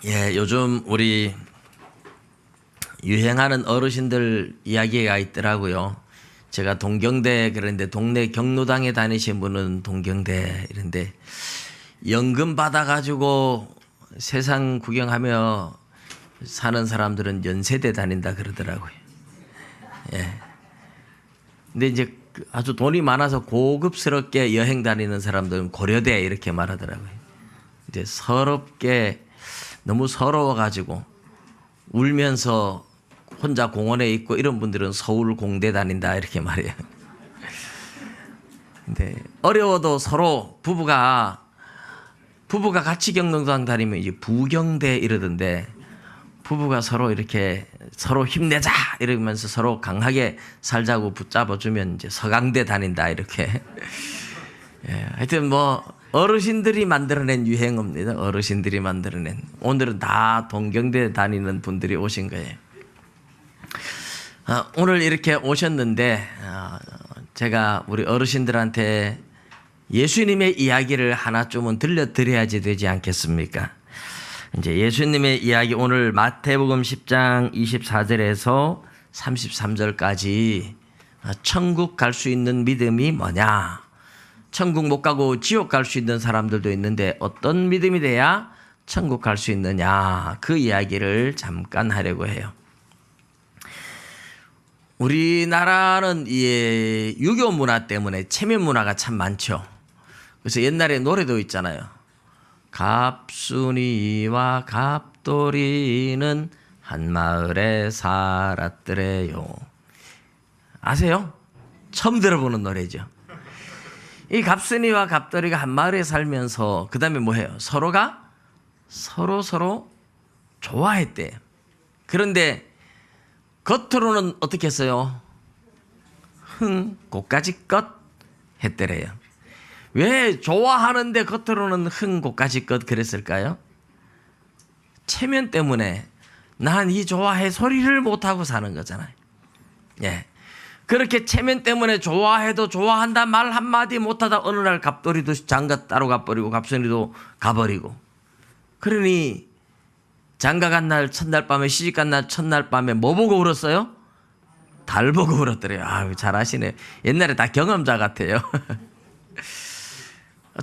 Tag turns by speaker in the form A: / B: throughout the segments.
A: 예, 요즘 우리 유행하는 어르신들 이야기가 있더라고요. 제가 동경대 그런데 동네 경로당에 다니신 분은 동경대 이런데 연금 받아가지고 세상 구경하며 사는 사람들은 연세대 다닌다 그러더라고요. 예. 근데 이제 아주 돈이 많아서 고급스럽게 여행 다니는 사람들은 고려대 이렇게 말하더라고요. 이제 서럽게 너무 서러워가지고 울면서 혼자 공원에 있고 이런 분들은 서울 공대 다닌다 이렇게 말해요. 근데 어려워도 서로 부부가 같이 경로당 다니면 이제 부경대 이러던데 부부가 서로 이렇게 서로 힘내자 이러면서 서로 강하게 살자고 붙잡아주면 이제 서강대 다닌다 이렇게. 예, 하여튼 뭐 어르신들이 만들어낸 유행어입니다. 어르신들이 만들어낸. 오늘은 다 동경대 다니는 분들이 오신 거예요. 오늘 이렇게 오셨는데 제가 우리 어르신들한테 예수님의 이야기를 하나쯤은 들려드려야지 되지 않겠습니까? 이제 예수님의 이야기 오늘 마태복음 10장 24절에서 33절까지 천국 갈 수 있는 믿음이 뭐냐? 천국 못 가고 지옥 갈 수 있는 사람들도 있는데 어떤 믿음이 돼야 천국 갈 수 있느냐? 그 이야기를 잠깐 하려고 해요. 우리나라는 이 유교 문화 때문에 체면 문화가 참 많죠. 그래서 옛날에 노래도 있잖아요. 갑순이와 갑돌이는 한 마을에 살았더래요. 아세요? 처음 들어보는 노래죠. 이 갑순이와 갑돌이가 한 마을에 살면서 그 다음에 뭐해요? 서로가 서로 좋아했대요. 그런데 겉으로는 어떻게 했어요? 고까지껏 했더래요. 왜 좋아하는데 겉으로는 고까지껏 그랬을까요? 체면 때문에 난 이 좋아해 소리를 못하고 사는 거잖아요. 예. 그렇게 체면 때문에 좋아해도 좋아한다 말 한마디 못하다 어느 날 갑돌이도 장가 따로 가버리고 갑순이도 가버리고 그러니 장가 간 날 첫날 밤에 시집 간 날 첫날 밤에 뭐 보고 울었어요? 달 보고 울었더래요. 아유 잘하시네. 옛날에 다 경험자 같아요.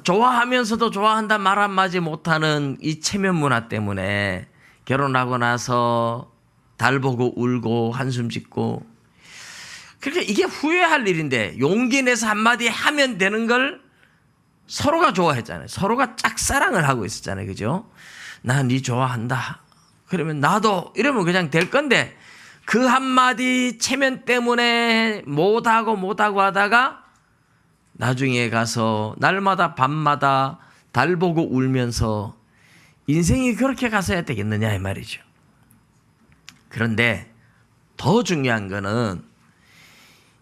A: 좋아하면서도 좋아한다 말 한마디 못하는 이 체면 문화 때문에 결혼하고 나서 달 보고 울고 한숨 짓고 그러니까 이게 후회할 일인데 용기 내서 한마디 하면 되는 걸 서로가 좋아했잖아요. 서로가 짝사랑을 하고 있었잖아요. 그죠? 난 네 좋아한다. 그러면 나도 이러면 그냥 될 건데 그 한마디 체면 때문에 못하고 하다가 나중에 가서 날마다 밤마다 달 보고 울면서 인생이 그렇게 가서야 되겠느냐 이 말이죠. 그런데 더 중요한 거는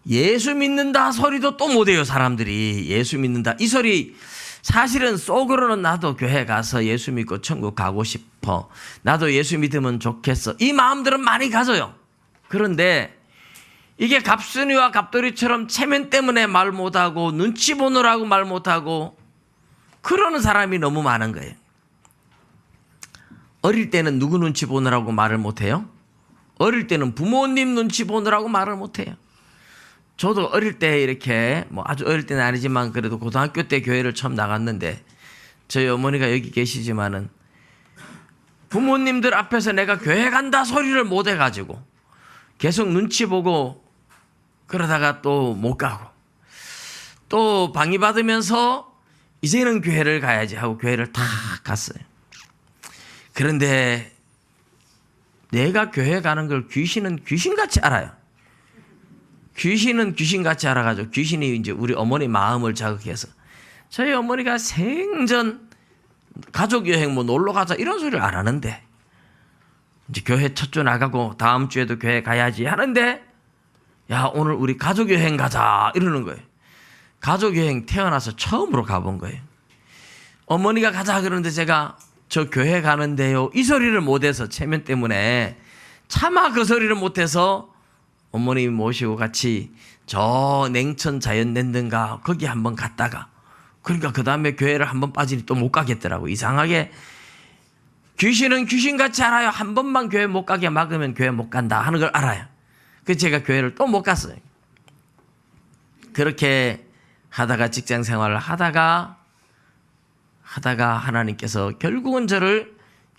A: 예수 믿는다 소리도 또 못해요. 사람들이 예수 믿는다 이 소리 사실은 속으로는 나도 교회 가서 예수 믿고 천국 가고 싶어. 나도 예수 믿으면 좋겠어. 이 마음들은 많이 가져요. 그런데 이게 갑순이와 갑돌이처럼 체면 때문에 말 못하고 눈치 보느라고 말 못하고 그러는 사람이 너무 많은 거예요. 어릴 때는 누구 눈치 보느라고 말을 못해요? 어릴 때는 부모님 눈치 보느라고 말을 못해요. 저도 어릴 때 이렇게 뭐 아주 어릴 때는 아니지만 그래도 고등학교 때 교회를 처음 나갔는데 저희 어머니가 여기 계시지만은 부모님들 앞에서 내가 교회 간다 소리를 못 해가지고 계속 눈치 보고 그러다가 또 못 가고 또 방위 받으면서 이제는 교회를 가야지 하고 교회를 다 갔어요. 그런데 내가 교회 가는 걸 귀신은 귀신같이 알아요. 귀신은 귀신같이 알아가지고 귀신이 이제 우리 어머니 마음을 자극해서 저희 어머니가 생전 가족여행 뭐 놀러 가자 이런 소리를 안 하는데 이제 교회 첫 주 나가고 다음 주에도 교회 가야지 하는데 야 오늘 우리 가족여행 가자 이러는 거예요. 가족여행 태어나서 처음으로 가본 거예요. 어머니가 가자 그러는데 제가 저 교회 가는데요 이 소리를 못해서 체면 때문에 차마 그 소리를 못해서 어머니 모시고 같이 저 냉천 자연랜드인가 거기 한번 갔다가 그러니까 그 다음에 교회를 한번 빠지니 또 못 가겠더라고. 이상하게 귀신은 귀신같이 알아요. 한 번만 교회 못 가게 막으면 교회 못 간다 하는 걸 알아요. 그래서 제가 교회를 또 못 갔어요. 그렇게 하다가 직장 생활을 하다가 하나님께서 결국은 저를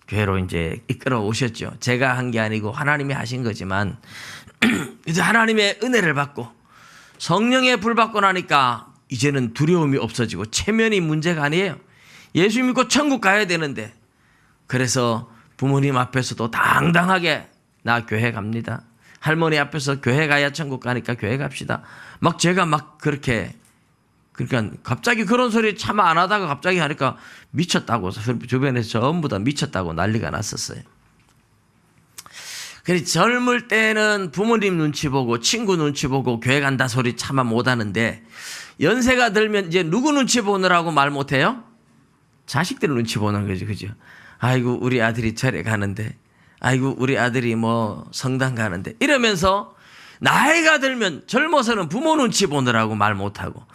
A: 교회로 이제 이끌어 오셨죠. 제가 한 게 아니고 하나님이 하신 거지만 이제 하나님의 은혜를 받고 성령의 불 받고 나니까 이제는 두려움이 없어지고 체면이 문제가 아니에요. 예수 믿고 천국 가야 되는데, 그래서 부모님 앞에서도 당당하게 나 교회 갑니다. 할머니 앞에서 교회 가야 천국 가니까 교회 갑시다. 막 제가 막 그렇게, 그러니까 갑자기 그런 소리 참 안 하다가 갑자기 하니까 미쳤다고 주변에서 전부 다 미쳤다고 난리가 났었어요. 그래서 젊을 때는 부모님 눈치 보고 친구 눈치 보고 교회 간다 소리 차마 못 하는데, 연세가 들면 이제 누구 눈치 보느라고 말 못해요? 자식들 눈치 보는 거죠. 그죠? 아이고 우리 아들이 절에 가는데, 아이고 우리 아들이 뭐 성당 가는데, 이러면서 나이가 들면 젊어서는 부모 눈치 보느라고 말 못하고,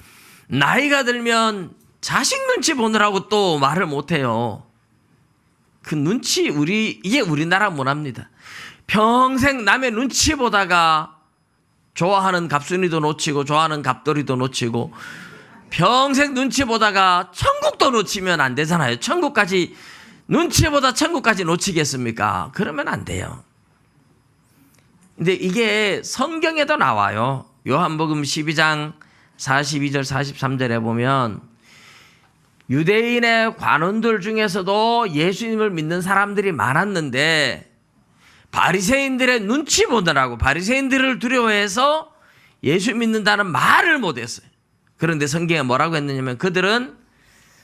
A: 나이가 들면 자식 눈치 보느라고 또 말을 못해요. 그 눈치, 이게 우리나라 문화입니다. 평생 남의 눈치 보다가 좋아하는 갑순이도 놓치고 좋아하는 갑돌이도 놓치고, 평생 눈치 보다가 천국도 놓치면 안 되잖아요. 천국까지, 눈치보다 천국까지 놓치겠습니까? 그러면 안 돼요. 근데 이게 성경에도 나와요. 요한복음 12장 42절 43절에 보면 유대인의 관원들 중에서도 예수님을 믿는 사람들이 많았는데, 바리새인들의 눈치 보느라고 바리새인들을 두려워해서 예수 믿는다는 말을 못했어요. 그런데 성경에 뭐라고 했느냐면, 그들은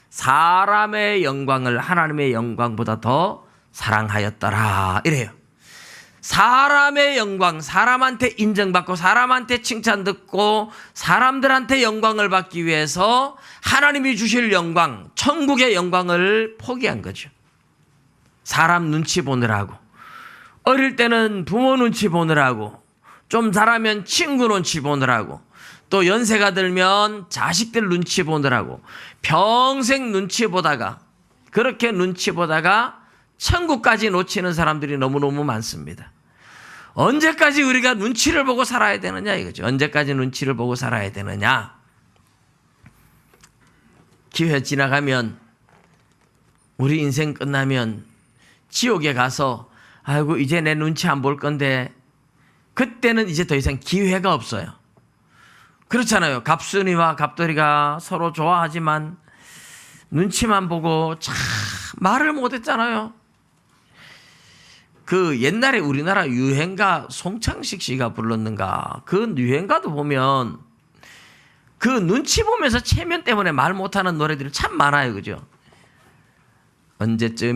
A: 사람의 영광을 하나님의 영광보다 더 사랑하였더라 이래요. 사람의 영광, 사람한테 인정받고 사람한테 칭찬 듣고 사람들한테 영광을 받기 위해서 하나님이 주실 영광, 천국의 영광을 포기한 거죠. 사람 눈치 보느라고, 어릴 때는 부모 눈치 보느라고, 좀 자라면 친구 눈치 보느라고, 또 연세가 들면 자식들 눈치 보느라고 평생 눈치 보다가, 그렇게 눈치 보다가 천국까지 놓치는 사람들이 너무너무 많습니다. 언제까지 우리가 눈치를 보고 살아야 되느냐 이거죠. 언제까지 눈치를 보고 살아야 되느냐. 기회 지나가면, 우리 인생 끝나면 지옥에 가서 아이고 이제 내 눈치 안 볼 건데, 그때는 이제 더 이상 기회가 없어요. 그렇잖아요. 갑순이와 갑돌이가 서로 좋아하지만 눈치만 보고 참 말을 못했잖아요. 그 옛날에 우리나라 유행가 송창식 씨가 불렀는가, 그 유행가도 보면 그 눈치 보면서 체면 때문에 말 못하는 노래들이 참 많아요. 그죠? 언제쯤일까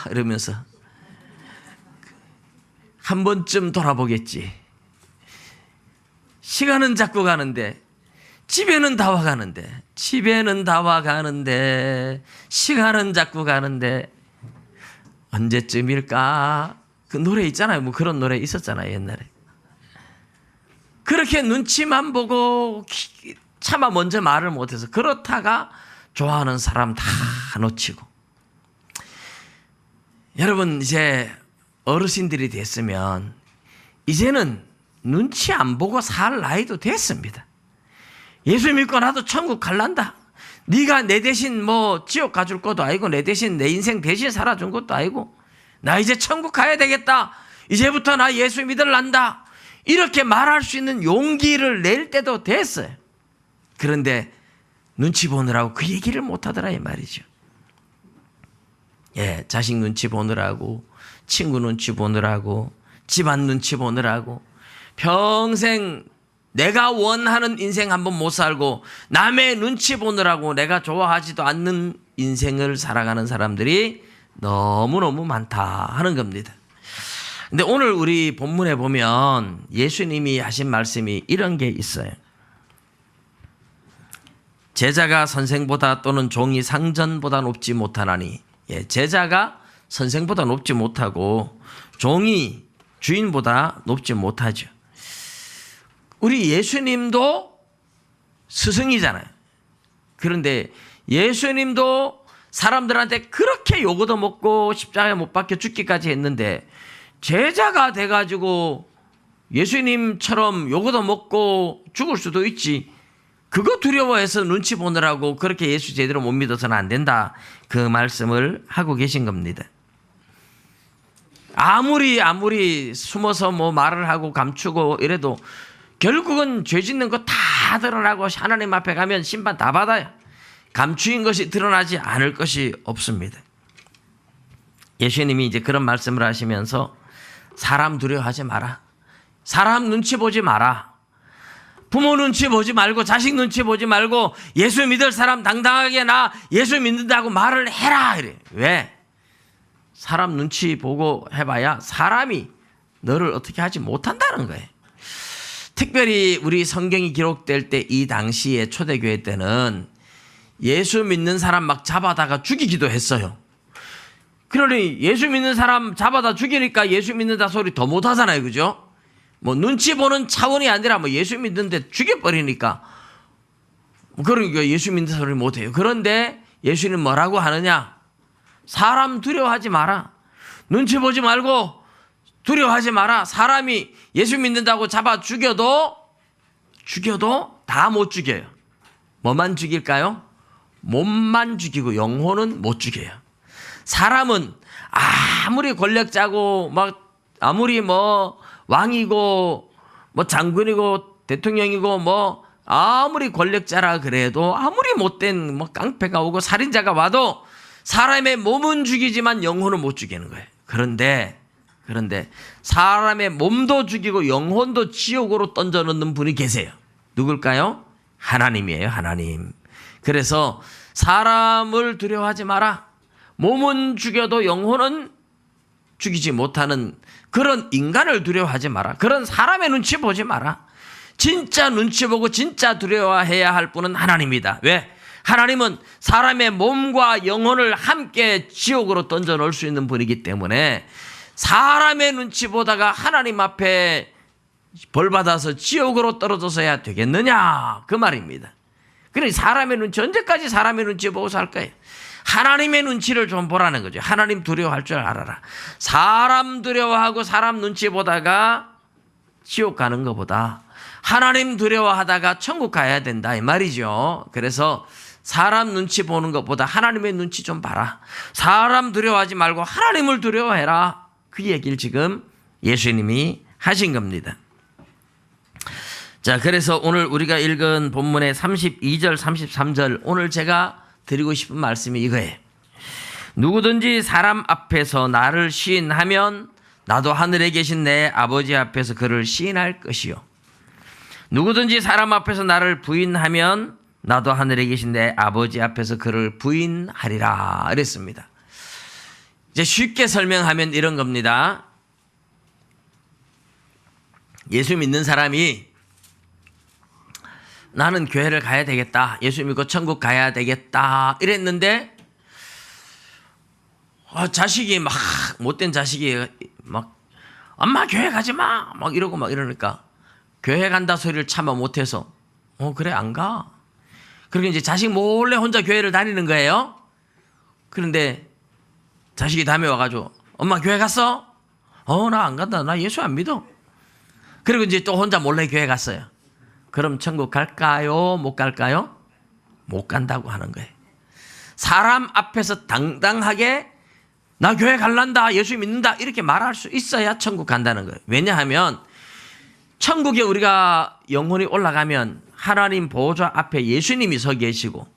A: 이러면서 한 번쯤 돌아보겠지. 시간은 자꾸 가는데 집에는 다 와가는데, 집에는 다 와가는데 시간은 자꾸 가는데 언제쯤일까. 그 노래 있잖아요. 뭐 그런 노래 있었잖아요 옛날에. 그렇게 눈치만 보고 차마 먼저 말을 못해서, 그렇다가 좋아하는 사람 다 놓치고. 여러분 이제 어르신들이 됐으면 이제는 눈치 안 보고 살 나이도 됐습니다. 예수 믿고 나도 천국 갈란다. 네가 내 대신 뭐 지옥 가줄 것도 아니고, 내 대신 내 인생 대신 살아준 것도 아니고, 나 이제 천국 가야 되겠다. 이제부터 나 예수 믿을란다. 이렇게 말할 수 있는 용기를 낼 때도 됐어요. 그런데 눈치 보느라고 그 얘기를 못하더라 이 말이죠. 예, 자식 눈치 보느라고, 친구 눈치 보느라고, 집안 눈치 보느라고 평생 내가 원하는 인생 한번 못 살고 남의 눈치 보느라고 내가 좋아하지도 않는 인생을 살아가는 사람들이 너무너무 많다 하는 겁니다. 근데 오늘 우리 본문에 보면 예수님이 하신 말씀이 이런 게 있어요. 제자가 선생보다 또는 종이 상전보다 높지 못하나니, 예, 제자가 선생보다 높지 못하고 종이 주인보다 높지 못하죠. 우리 예수님도 스승이잖아요. 그런데 예수님도 사람들한테 그렇게 욕 얻어먹고 십자가에 못 박혀 죽기까지 했는데 제자가 돼가지고 예수님처럼 욕 얻어먹고 죽을 수도 있지. 그거 두려워해서 눈치 보느라고 그렇게 예수 제대로 못 믿어서는 안 된다. 그 말씀을 하고 계신 겁니다. 아무리 숨어서 뭐 말을 하고 감추고 이래도 결국은 죄 짓는 거 다 드러나고 하나님 앞에 가면 심판 다 받아요. 감추인 것이 드러나지 않을 것이 없습니다. 예수님이 이제 그런 말씀을 하시면서 사람 두려워하지 마라. 사람 눈치 보지 마라. 부모 눈치 보지 말고 자식 눈치 보지 말고 예수 믿을 사람 당당하게 나 예수 믿는다고 말을 해라. 이래. 왜? 사람 눈치 보고 해봐야 사람이 너를 어떻게 하지 못한다는 거예요. 특별히 우리 성경이 기록될 때 이 당시에 초대교회 때는 예수 믿는 사람 막 잡아다가 죽이기도 했어요. 그러니 예수 믿는 사람 잡아다 죽이니까 예수 믿는다 소리 더 못하잖아요. 그죠? 뭐 눈치 보는 차원이 아니라 뭐 예수 믿는데 죽여버리니까 그러니까 예수 믿는 소리 못해요. 그런데 예수님 뭐라고 하느냐? 사람 두려워하지 마라. 눈치 보지 말고 두려워하지 마라. 사람이 예수 믿는다고 잡아 죽여도 다 못 죽여요. 뭐만 죽일까요? 몸만 죽이고 영혼은 못 죽여요. 사람은 아무리 권력자고 막 아무리 뭐 왕이고 뭐 장군이고 대통령이고 뭐 아무리 권력자라 그래도 아무리 못된 뭐 깡패가 오고 살인자가 와도 사람의 몸은 죽이지만 영혼은 못 죽이는 거예요. 그런데 사람의 몸도 죽이고 영혼도 지옥으로 던져놓는 분이 계세요. 누굴까요? 하나님이에요. 하나님. 그래서 사람을 두려워하지 마라. 몸은 죽여도 영혼은 죽이지 못하는 그런 인간을 두려워하지 마라. 그런 사람의 눈치 보지 마라. 진짜 눈치 보고 진짜 두려워해야 할 분은 하나님이다. 왜? 하나님은 사람의 몸과 영혼을 함께 지옥으로 던져 놓을 수 있는 분이기 때문에 사람의 눈치 보다가 하나님 앞에 벌받아서 지옥으로 떨어져서야 되겠느냐 그 말입니다. 그러니 사람의 눈치 언제까지 사람의 눈치 보고 살 거예요? 하나님의 눈치를 좀 보라는 거죠. 하나님 두려워할 줄 알아라. 사람 두려워하고 사람 눈치 보다가 지옥 가는 것보다 하나님 두려워하다가 천국 가야 된다 이 말이죠. 그래서 사람 눈치 보는 것보다 하나님의 눈치 좀 봐라. 사람 두려워하지 말고 하나님을 두려워해라. 그 얘기를 지금 예수님이 하신 겁니다. 자, 그래서 오늘 우리가 읽은 본문의 32절, 33절 오늘 제가 드리고 싶은 말씀이 이거예요. 누구든지 사람 앞에서 나를 시인하면 나도 하늘에 계신 내 아버지 앞에서 그를 시인할 것이요. 누구든지 사람 앞에서 나를 부인하면 나도 하늘에 계신 내 아버지 앞에서 그를 부인하리라 그랬습니다. 이제 쉽게 설명하면 이런 겁니다. 예수 믿는 사람이 나는 교회를 가야 되겠다. 예수 믿고 천국 가야 되겠다. 이랬는데 자식이 막 못된 자식이 막 엄마 교회 가지 마. 막 이러고 막 이러니까 교회 간다 소리를 참아 못해서 그래 안 가. 그리고 이제 자식 몰래 혼자 교회를 다니는 거예요. 그런데 자식이 다음에 와가지고 엄마 교회 갔어? 나 안 간다. 나 예수 안 믿어. 그리고 이제 또 혼자 몰래 교회 갔어요. 그럼 천국 갈까요? 못 갈까요? 못 간다고 하는 거예요. 사람 앞에서 당당하게 나 교회 갈란다. 예수 믿는다. 이렇게 말할 수 있어야 천국 간다는 거예요. 왜냐하면 천국에 우리가 영혼이 올라가면 하나님 보좌 앞에 예수님이 서 계시고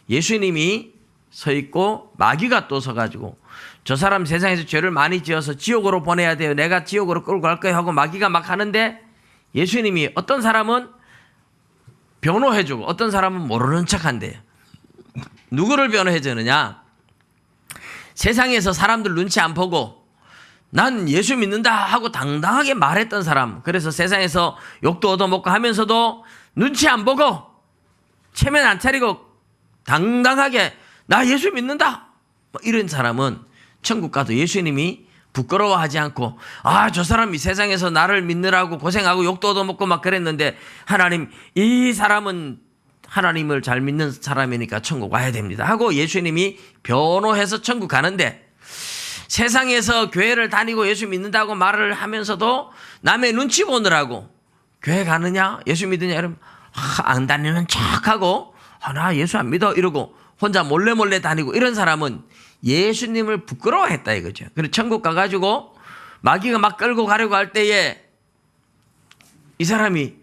A: 예수님이 서 있고 마귀가 또 서가지고 저 사람 세상에서 죄를 많이 지어서 지옥으로 보내야 돼요. 내가 지옥으로 끌고 갈 거야 하고 마귀가 막 하는데 예수님이 어떤 사람은 변호해주고 어떤 사람은 모르는 척한대요. 누구를 변호해주느냐? 세상에서 사람들 눈치 안 보고 난 예수 믿는다 하고 당당하게 말했던 사람. 그래서 세상에서 욕도 얻어먹고 하면서도 눈치 안 보고 체면 안 차리고 당당하게 나 예수 믿는다 이런 사람은 천국 가도 예수님이 부끄러워하지 않고 저 사람이 세상에서 나를 믿느라고 고생하고 욕도 얻어먹고 막 그랬는데 하나님 이 사람은 하나님을 잘 믿는 사람이니까 천국 와야 됩니다 하고 예수님이 변호해서 천국 가는데, 세상에서 교회를 다니고 예수 믿는다고 말을 하면서도 남의 눈치 보느라고 교회 가느냐 예수 믿느냐 이러면 안 다니는 척하고 나 예수 안 믿어 이러고 혼자 몰래 다니고, 이런 사람은 예수님을 부끄러워했다 이거죠. 그래서 천국 가가지고 마귀가 막 끌고 가려고 할 때에 이 사람이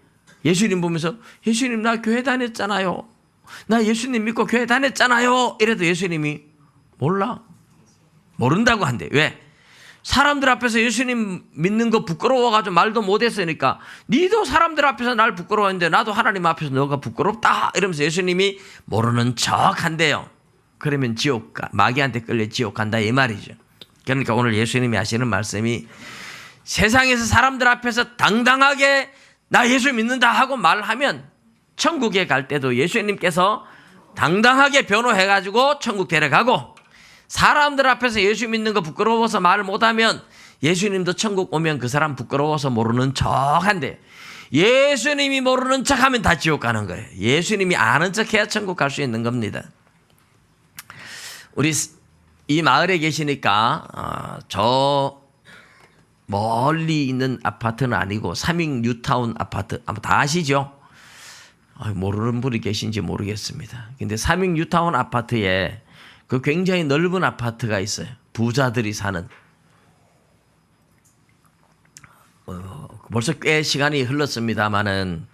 A: 예수님 보면서 예수님 나 교회 다녔잖아요, 나 예수님 믿고 교회 다녔잖아요 이래도 예수님이 몰라, 모른다고 한대. 왜? 사람들 앞에서 예수님 믿는 거 부끄러워가지고 말도 못했으니까, 니도 사람들 앞에서 날 부끄러워했는데 나도 하나님 앞에서 너가 부끄럽다 이러면서 예수님이 모르는 척 한대요. 그러면 지옥 가, 마귀한테 끌려 지옥 간다 이 말이죠. 그러니까 오늘 예수님이 하시는 말씀이, 세상에서 사람들 앞에서 당당하게 나 예수 믿는다 하고 말하면 천국에 갈 때도 예수님께서 당당하게 변호해가지고 천국 데려가고, 사람들 앞에서 예수 믿는 거 부끄러워서 말을 못하면 예수님도 천국 오면 그 사람 부끄러워서 모르는 척한대. 예수님이 모르는 척하면 다 지옥 가는 거예요. 예수님이 아는 척해야 천국 갈 수 있는 겁니다. 우리 이 마을에 계시니까 저 멀리 있는 아파트는 아니고 삼익 뉴타운 아파트 아마 다 아시죠? 모르는 분이 계신지 모르겠습니다. 근데 삼익 뉴타운 아파트에 그 굉장히 넓은 아파트가 있어요. 부자들이 사는. 벌써 꽤 시간이 흘렀습니다만은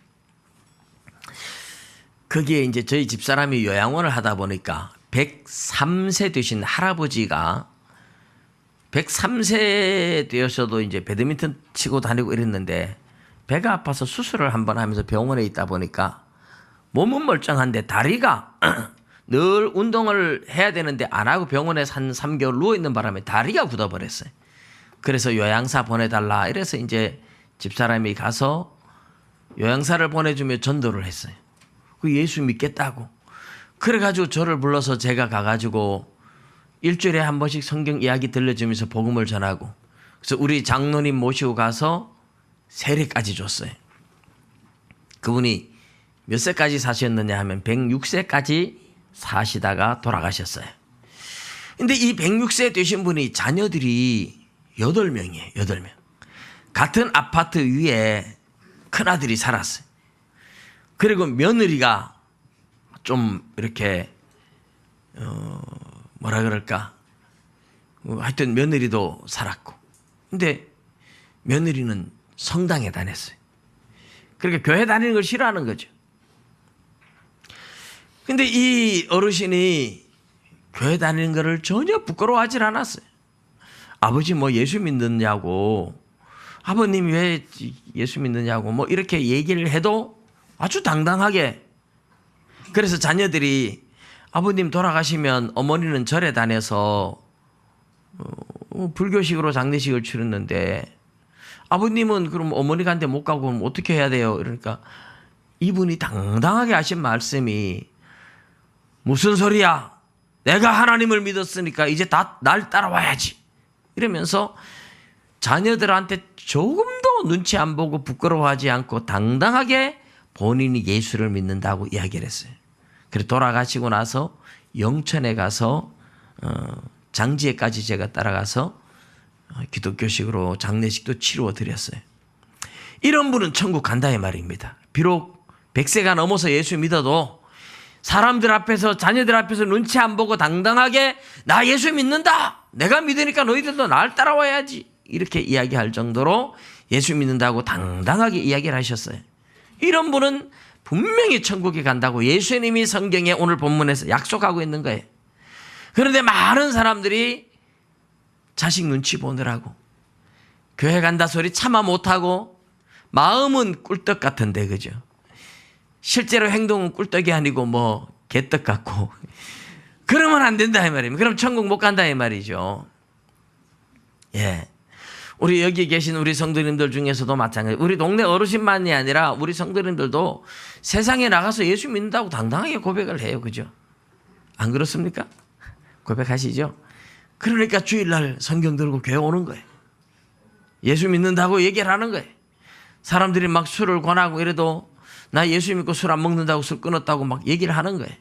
A: 거기에 이제 저희 집사람이 요양원을 하다 보니까 103세 되신 할아버지가 103세 되어서도 이제 배드민턴 치고 다니고 이랬는데 배가 아파서 수술을 한번 하면서 병원에 있다 보니까 몸은 멀쩡한데 다리가 늘 운동을 해야 되는데 안 하고 병원에 한 3개월 누워있는 바람에 다리가 굳어버렸어요. 그래서 요양사 보내달라 이래서 이제 집사람이 가서 요양사를 보내주며 전도를 했어요. 그 예수 믿겠다고. 그래가지고 저를 불러서 제가 가가지고 일주일에 한 번씩 성경 이야기 들려주면서 복음을 전하고, 그래서 우리 장로님 모시고 가서 세례까지 줬어요. 그분이 몇 세까지 사셨느냐 하면 106세까지 사시다가 돌아가셨어요. 근데 이 106세 되신 분이 자녀들이 8명이에요. 8명. 같은 아파트 위에 큰아들이 살았어요. 그리고 며느리가 좀 이렇게 뭐라 그럴까, 하여튼 며느리도 살았고, 근데 며느리는 성당에 다녔어요. 그러니까 교회 다니는 걸 싫어하는 거죠. 근데 이 어르신이 교회 다니는 거를 전혀 부끄러워하지 않았어요. 아버지 뭐 예수 믿느냐고, 아버님 왜 예수 믿느냐고 뭐 이렇게 얘기를 해도 아주 당당하게. 그래서 자녀들이 아버님 돌아가시면 어머니는 절에 다녀서 불교식으로 장례식을 치렀는데 아버님은 그럼 어머니가 한테 못 가고 그럼 어떻게 해야 돼요? 그러니까 이분이 당당하게 하신 말씀이, 무슨 소리야? 내가 하나님을 믿었으니까 이제 다 날 따라와야지. 이러면서 자녀들한테 조금도 눈치 안 보고 부끄러워하지 않고 당당하게 본인이 예수를 믿는다고 이야기를 했어요. 그래서 돌아가시고 나서 영천에 가서 장지에까지 제가 따라가서 기독교식으로 장례식도 치루어 드렸어요. 이런 분은 천국 간다 이 말입니다. 비록 100세가 넘어서 예수 믿어도 사람들 앞에서, 자녀들 앞에서 눈치 안 보고 당당하게 나 예수 믿는다, 내가 믿으니까 너희들도 날 따라와야지, 이렇게 이야기할 정도로 예수 믿는다고 당당하게 이야기를 하셨어요. 이런 분은 분명히 천국에 간다고 예수님이 성경에 오늘 본문에서 약속하고 있는 거예요. 그런데 많은 사람들이 자식 눈치 보느라고 교회 간다 소리 차마 못하고 마음은 꿀떡 같은데, 그죠? 실제로 행동은 꿀떡이 아니고 뭐 개떡 같고 그러면 안 된다 이 말입니다. 그럼 천국 못 간다 이 말이죠. 예. 우리 여기 계신 우리 성도님들 중에서도 마찬가지. 우리 동네 어르신만이 아니라 우리 성도님들도 세상에 나가서 예수 믿는다고 당당하게 고백을 해요. 그죠? 안 그렇습니까? 고백하시죠? 그러니까 주일날 성경 들고 교회 오는 거예요. 예수 믿는다고 얘기를 하는 거예요. 사람들이 막 술을 권하고 이래도 나 예수 믿고 술 안 먹는다고 술 끊었다고 막 얘기를 하는 거예요.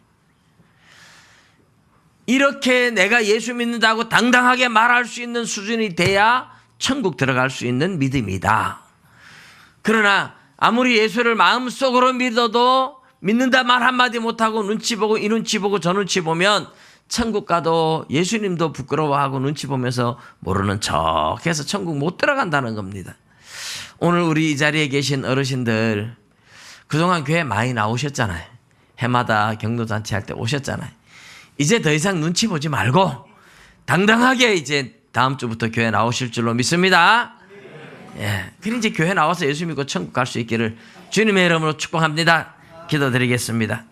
A: 이렇게 내가 예수 믿는다고 당당하게 말할 수 있는 수준이 돼야 천국 들어갈 수 있는 믿음이다. 그러나 아무리 예수를 마음속으로 믿어도 믿는다 말 한마디 못하고 눈치 보고 이 눈치 보고 저 눈치 보면 천국 가도 예수님도 부끄러워하고 눈치 보면서 모르는 척해서 천국 못 들어간다는 겁니다. 오늘 우리 이 자리에 계신 어르신들 그동안 교회 많이 나오셨잖아요. 해마다 경로잔치 할 때 오셨잖아요. 이제 더 이상 눈치 보지 말고 당당하게 이제 다음 주부터 교회 나오실 줄로 믿습니다. 예. 그럼 이제 교회 나와서 예수 믿고 천국 갈 수 있기를 주님의 이름으로 축복합니다. 기도드리겠습니다.